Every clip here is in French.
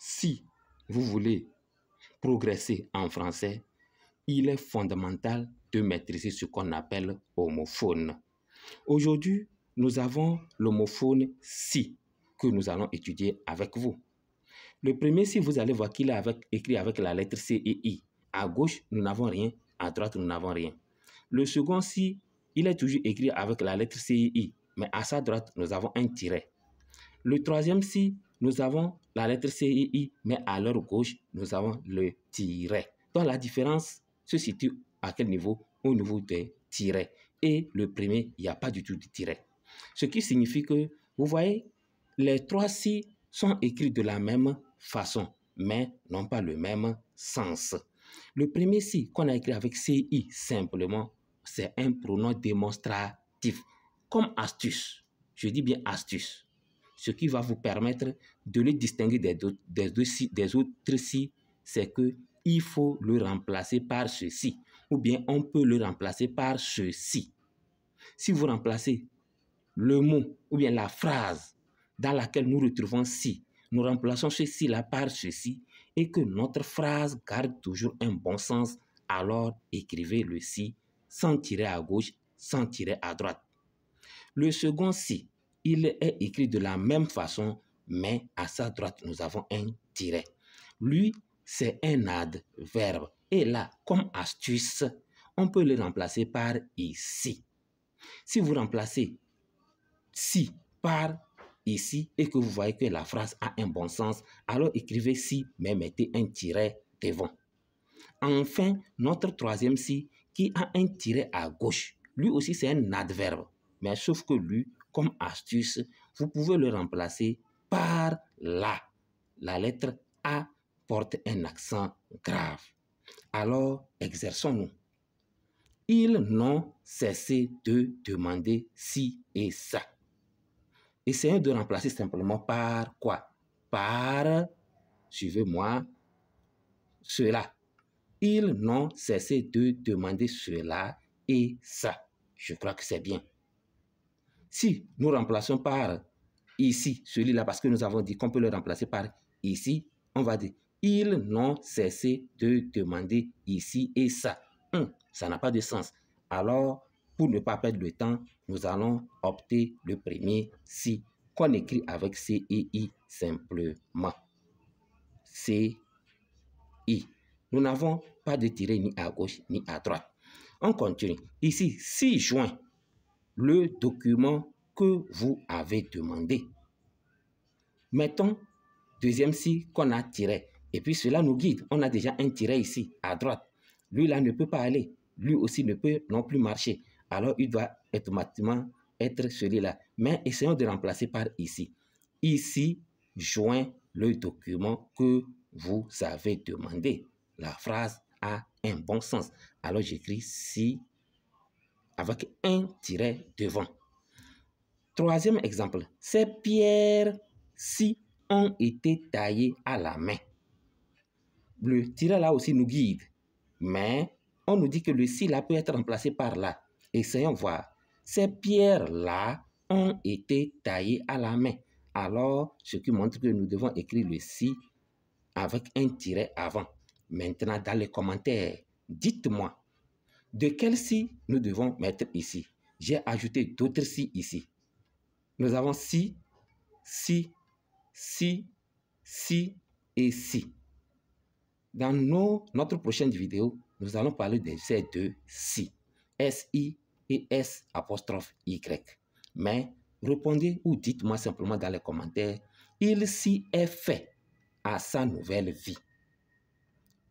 si vous voulez progresser en français, il est fondamental de maîtriser ce qu'on appelle homophone. Aujourd'hui, nous avons l'homophone si que nous allons étudier avec vous. Le premier si, vous allez voir qu'il est écrit avec la lettre C et I. À gauche, nous n'avons rien. À droite, nous n'avons rien. Le second si, il est toujours écrit avec la lettre C et I. Mais à sa droite, nous avons un tiret. Le troisième si, nous avons la lettre C et I. Mais à leur gauche, nous avons le tiret. Donc la différence se situe à quel niveau? Au niveau des tirets. Et le premier, il n'y a pas du tout de tiret. Ce qui signifie que, vous voyez, les trois si sont écrits de la même façon, mais n'ont pas le même sens. Le premier si qu'on a écrit avec CI, simplement, c'est un pronom démonstratif, comme astuce. Je dis bien astuce. Ce qui va vous permettre de le distinguer des autres si, c'est qu'il faut le remplacer par ceci, ou bien on peut le remplacer par ceci. Si vous remplacez le mot ou bien la phrase dans laquelle nous retrouvons si, nous remplaçons ceci-là par ceci et que notre phrase garde toujours un bon sens, alors écrivez le si sans tirer à gauche, sans tirer à droite. Le second si, il est écrit de la même façon, mais à sa droite, nous avons un tiret. Lui, c'est un adverbe. Et là, comme astuce, on peut le remplacer par ici. Si vous remplacez si par ici et que vous voyez que la phrase a un bon sens, alors écrivez si, mais mettez un tiret devant. Enfin, notre troisième si qui a un tiret à gauche, lui aussi c'est un adverbe, mais sauf que lui, comme astuce, vous pouvez le remplacer par la. La lettre A porte un accent grave. Alors, exerçons-nous. Ils n'ont cessé de demander ci et ça. Essayons de remplacer simplement par quoi? Par, suivez-moi, cela. Ils n'ont cessé de demander cela et ça. Je crois que c'est bien. Si nous remplaçons par ici, celui-là, parce que nous avons dit qu'on peut le remplacer par ici, on va dire ils n'ont cessé de demander ici et ça. Ça n'a pas de sens. Alors, pour ne pas perdre le temps, nous allons opter le premier si, qu'on écrit avec C et I simplement. C, I. Nous n'avons pas de tiret ni à gauche ni à droite. On continue. Ici, 6 juin, le document que vous avez demandé. Mettons, deuxième si qu'on a tiré. Et puis cela nous guide. On a déjà un tiret ici, à droite. Lui là ne peut pas aller. Lui aussi ne peut non plus marcher. Alors il doit automatiquement être celui-là. Mais essayons de remplacer par ici. Ici, joint le document que vous avez demandé. La phrase a un bon sens. Alors j'écris si avec un tiret devant. Troisième exemple. Ces pierres-ci ont été taillées à la main. Le tiret là aussi nous guide. Mais on nous dit que le si là peut être remplacé par là. Essayons voir. Ces pierres-là ont été taillées à la main. Alors, ce qui montre que nous devons écrire le si avec un tiret avant. Maintenant, dans les commentaires, dites-moi de quel si nous devons mettre ici. J'ai ajouté d'autres si ici. Nous avons si, si, si, si et si. Dans notre prochaine vidéo, nous allons parler de ces deux si. S-I et S'-Y. Mais répondez ou dites-moi simplement dans les commentaires, il s'y est fait à sa nouvelle vie.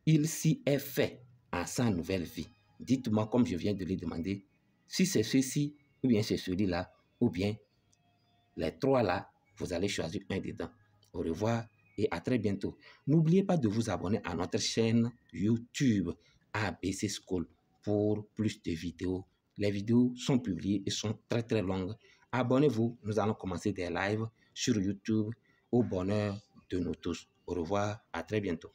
Il s'y est fait à sa nouvelle vie. Dites-moi comme je viens de le demander, si c'est ceci, ou bien c'est celui-là, ou bien les trois là, vous allez choisir un dedans. Au revoir et à très bientôt. N'oubliez pas de vous abonner à notre chaîne YouTube ABC School pour plus de vidéos. Les vidéos sont publiées et sont très très longues. Abonnez-vous, nous allons commencer des lives sur YouTube au bonheur de nous tous. Au revoir, à très bientôt.